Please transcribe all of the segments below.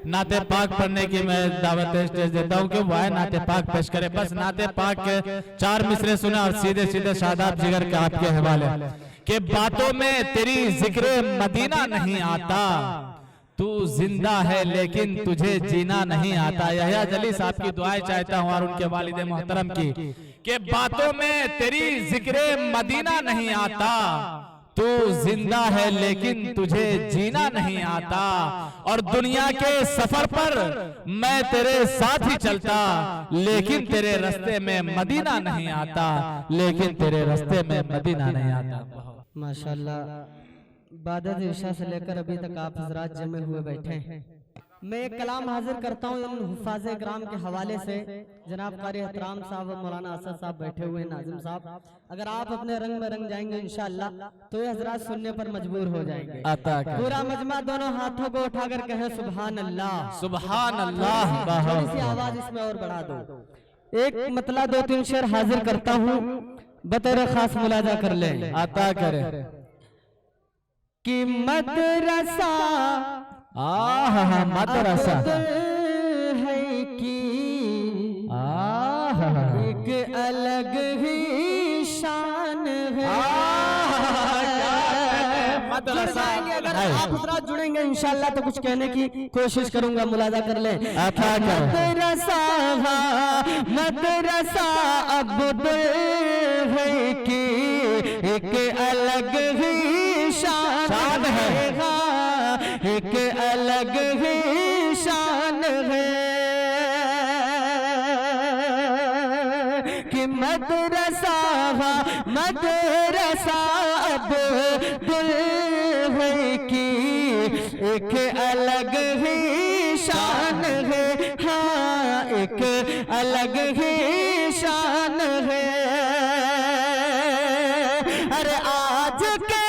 नाते पाक पढ़ने की मैं दावत स्टेज देता हूँ कि वह नाते पाक पेश करे। बस नाते पाक के 4 मिसरे सुना और सीधे सीधे शादाब जिगर के आपके हवाले के बातों में तेरी जिक्र मदीना नहीं आता, तू जिंदा है लेकिन तुझे जीना नहीं आता। यहया जली साहब की दुआएं चाहता हूँ और उनके वालिद मोहतरम की के बातों में तेरी जिक्र मदीना नहीं आता, तू जिंदा है लेकिन तुझे जीना नहीं आता। और दुनिया के सफर पर मैं तेरे साथ ही चलता, लेकिन तेरे रास्ते में मदीना नहीं आता, लेकिन तेरे रास्ते में मदीना नहीं आता। माशाल्लाह, इबादत इशा से लेकर अभी तक आप हजरात जमे हुए बैठे हैं। मैं एक कलाम हाजिर करता हूँ इन हुफ़ाज़े किराम के हवाले से। जनाब कारी एहतराम साहब और मौलाना असद साहब बैठे हुए हैं, नाजिम साहब, अगर आप अपने रंग में रंग जाएंगे इंशाअल्लाह तो ये हजरात सुनने पर मजबूर हो जाएंगे। पूरा मजमा दोनों हाथों को उठाकर कहे सुभान अल्लाह, सुभान अल्लाह। थोड़ी सी आवाज इसमें और बढ़ा दो। एक मतलब 2-3 शेर हाजिर करता हूँ, बतौर खास मुलाजा कर ले। आता करे कि मदरसा मदरसा है कि एक अलग ही शान है। अगर आप हजरात जुड़ेंगे इंशाअल्लाह तो कुछ कहने की कोशिश करूंगा, मुलाजा कर ले। मदरसा मदरसा अब्दुल है कि एक अलग ही शान है, एक अलग ही शान है कि मदरसा मदरसा अब्दुल है कि एक अलग ही शान है, हाँ एक अलग ही शान है। अरे आज के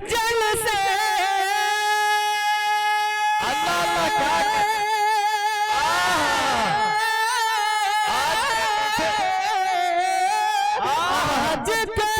जलसे आज के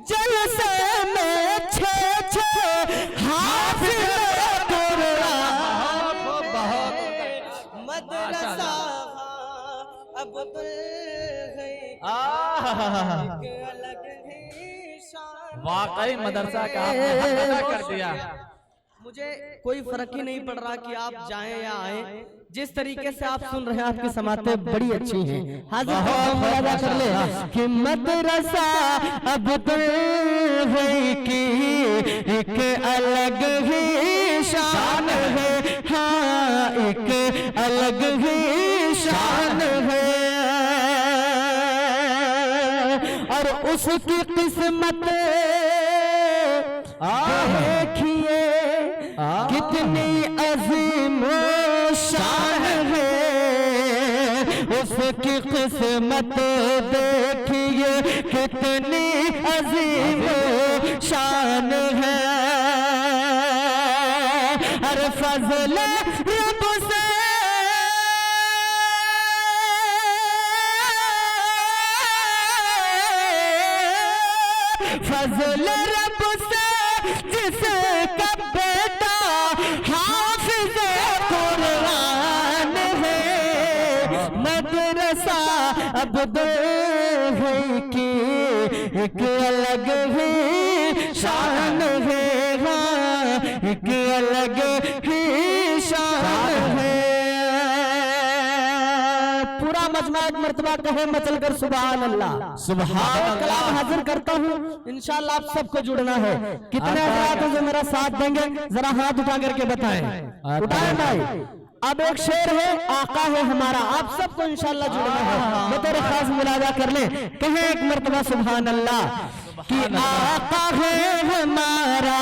जलसे में छे हाफिज़ कुरान मदरसा अब्दुल है एक अलग ही शान। वाकई मदरसा का आपने हक अदा कर दिया। मुझे कोई फर्क ही नहीं पड़ रहा कि आप जाएं या आए, जिस तरीके से आप सुन रहे हैं आपकी समातें बड़ी अच्छी हैं। हाजिर मुलाजा कर ले कि मदरसा अब्दुल है कि एक अलग ही शान है, हाँ एक अलग ही शान है। और उसकी किस्मत देखिए कितनी अजीम शान है, उसकी किस्मत देखिए कितनी अजीम शान है। अरे फजल रब से फजल रब से जिसका बेटा हाफिज़ कुरान है, मदरसा अब्दुल है कि एक अलग ही शान है, हाँ एक अलग ही शान है। पूरा मजमा एक मर्तबा कहे मचल कर सुभान अल्लाह, सुभान कलाम हाजिर करता हूँ इंशाअल्लाह आप सबको जुड़ना है। कितने हजरात जो मेरा साथ देंगे जरा हाथ उठा करके बताएं। उठाएं भाई। अब एक शेर है आका है हमारा, आप सबको इंशाअल्लाह जुड़ना है, बतौर खास मुलाजा कर ले। कहे एक मर्तबा सुभान अल्लाह कि आका है हमारा,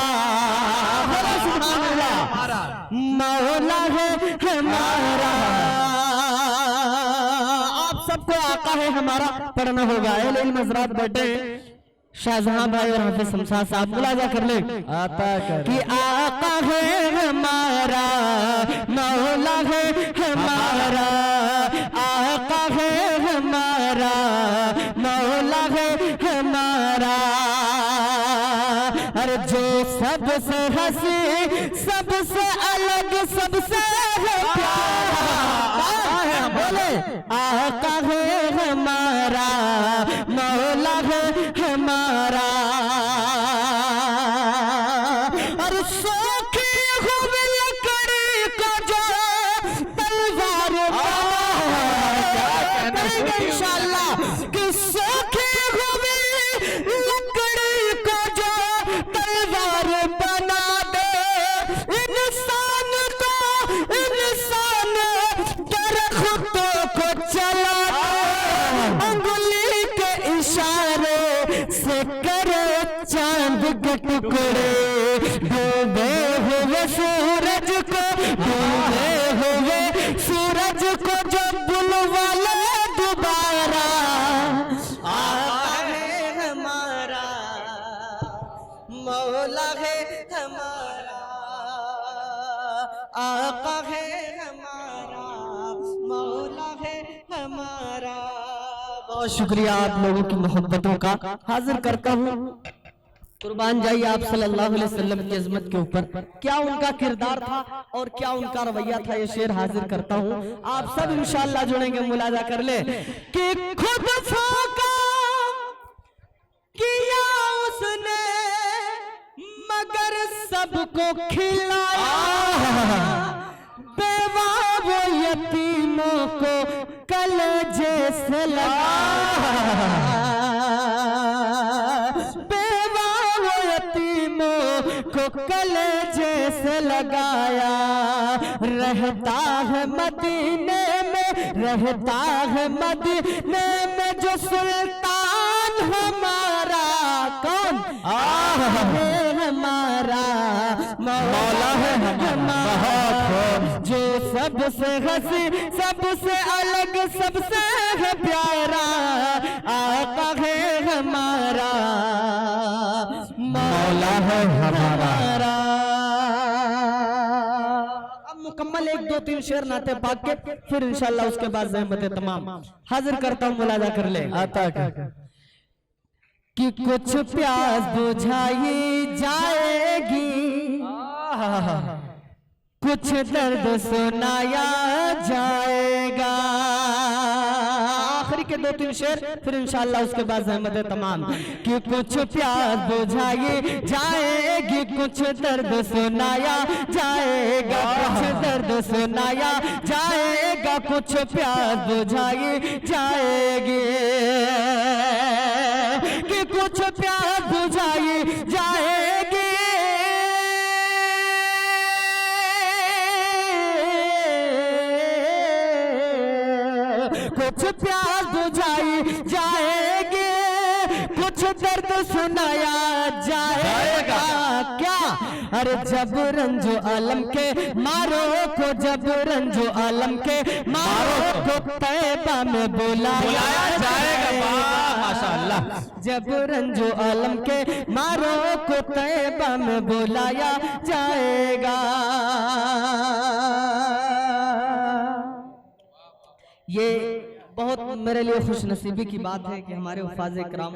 सुभान अल्लाह, मौला है हमारा। सबको आका है हमारा पढ़ना होगा। हजरात बैठे शाहजहां भाई और हाफिज शमशाद साहब मुलाजा कर ले। आता कर कि आका है हमारा, मौला है हमारा, आका है हमारा, मौला है हमारा। अरे जो सबसे हंसी, सबसे अलग, सबसे प्यारा, बोले आका है हमारा, मौला है हमारा। और सोखी हुई लकड़ी को जो तलवार इंशाअल्लाह कि सोखी हुई लकड़ी को जो तलवार बना दे, इंसान को इंसान दरख्तों को चला दे, अंगुली के इशारे से करे चांद के टुकड़े, डूबे हुए सूरज को, डूबे हुए सूरज को जो बुलवा ले दोबारा, आका है हमारा, मौला है हमारा, आका है हमारा, मौला है हमारा। बहुत शुक्रिया आप लोगों की मोहब्बतों का। हाजिर करता हूँ कुर्बान जाइए आप सल्लल्लाहु अलैहि वसल्लम की अजमत के ऊपर, क्या उनका किरदार था और क्या उनका रवैया था, ये शेर हाजिर करता हूँ। आप सब इंशाअल्लाह जुड़ेंगे, मुलाजा कर ले कि खुद फोका किया उसने मगर सबको खिलाया, बेवा वो यतीमों को कलेजे से लगाया, बेवा वो यतीमों को कलेजे से लगाया। रहता है मदीने में, रहता है मदीने में जो सुल्तान हमारा, कौन है हमारा, मौला है हमारा, जो सबसे हंसी, सबसे अलग, सबसे है प्यारा, आका है हमारा, मौला है हमारा। अब मुकम्मल 1 2 3 शेर नाते पाक के, फिर इंशाल्लाह उसके बाद ज़हमत तमाम हाजिर करता हूँ, मुलाजा कर ले। आता कि कुछ प्यास बुझाई जाएगी, कुछ दर्द सुनाया जाएगा। आखिरी के 2 3 शेर, फिर इंशाअल्लाह उसके बाद ज़हमत तमाम। कि कुछ प्यास बुझाई जाएगी, कुछ दर्द सुनाया जाएगा, कुछ दर्द सुनाया जाएगा, कुछ प्यास बुझाई जाएगी, कि कुछ प्यास बुझाई जाएगी, कुछ प्यास बुझाई जाएगी, कुछ दर्द सुनाया जाएगा। क्या? अरे जब रंजो आलम के मारो को, जब रंजो आलम के मारो को तैबा में बुलाया जाएगा। माशाअल्लाह। जब रंजो आलम के मारो को तैबा में बुलाया जाएगा। ये बहुत मेरे लिए खुश नसीबी की बात है कि हमारे उफाज़ इकराम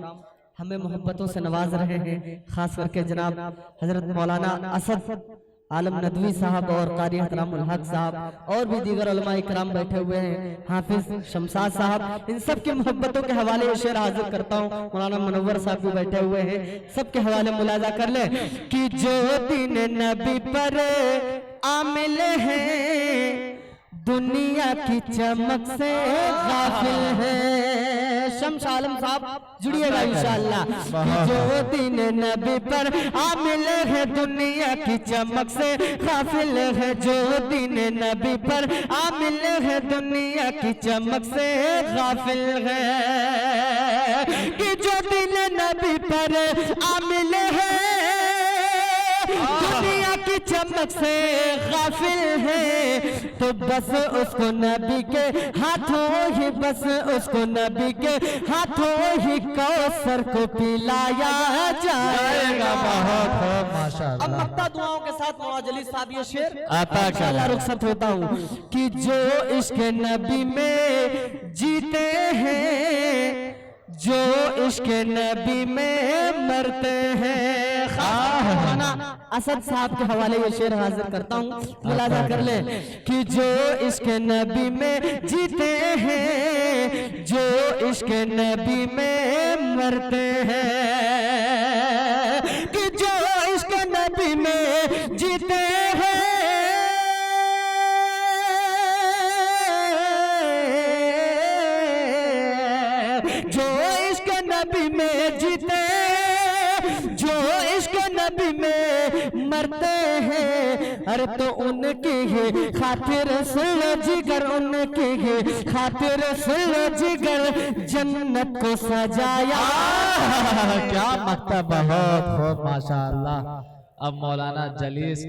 हमें मोहब्बतों से नवाज रहे हैं, खास करके जनाब हजरत मौलाना असद आलम नदवी साहब और कारी एहतरामुल हक साहब और भी दीगर उलमा इकराम बैठे हुए हैं, हाफिज शमशाद साहब, इन सब की मोहब्बतों के हवाले ये शेर हाजिर करता हूँ। मौलाना मुनव्वर साहब भी बैठे हुए हैं, सबके हवाले मुलाजा कर ले कि जो दिन नबी पर आमिल है, दुनिया की चमक से गाफिल है। शम्स आलम साहब जुड़िएगा इंशाअल्लाह। जो दिन नबी पर आमिल है, दुनिया की चमक से गाफिल है, जो दिन नबी पर आमिल है, दुनिया की चमक से गाफिल है, कि जो दिन नबी पर आमिल है, दुनिया की चमक से गाफिल है, तो बस उसको नबी के हाथों ही, बस उसको नबी के हाथों ही कौसर को पिलाया जाएगा। बहुत माशाअल्लाह। अब मक्ता दुआओं के साथ मौलाना जलील साहब ये शेर इंशाअल्लाह रुखसत होता हूँ कि जो इश्क नबी में जीते हैं, जो इश्क नबी में मरते हैं, मौलाना असद साहब के हवाले ये शेर हाजिर करता हूँ, मुलाजा कर ले कि जो इश्क नबी में जीते हैं, जो इश्क नबी में मरते हैं, कि जो इश्क नबी में जीते हैं, जो इश्क नबी में जीते, जो इश्क नबी में मरते हैं, अरे तो उनकी ही खातिर सुन जिगर, उनकी ही खातिर सुन जिगर जन्नत को सजाया। क्या मकता, बहुत खूब माशाअल्लाह। अब मौलाना जलीस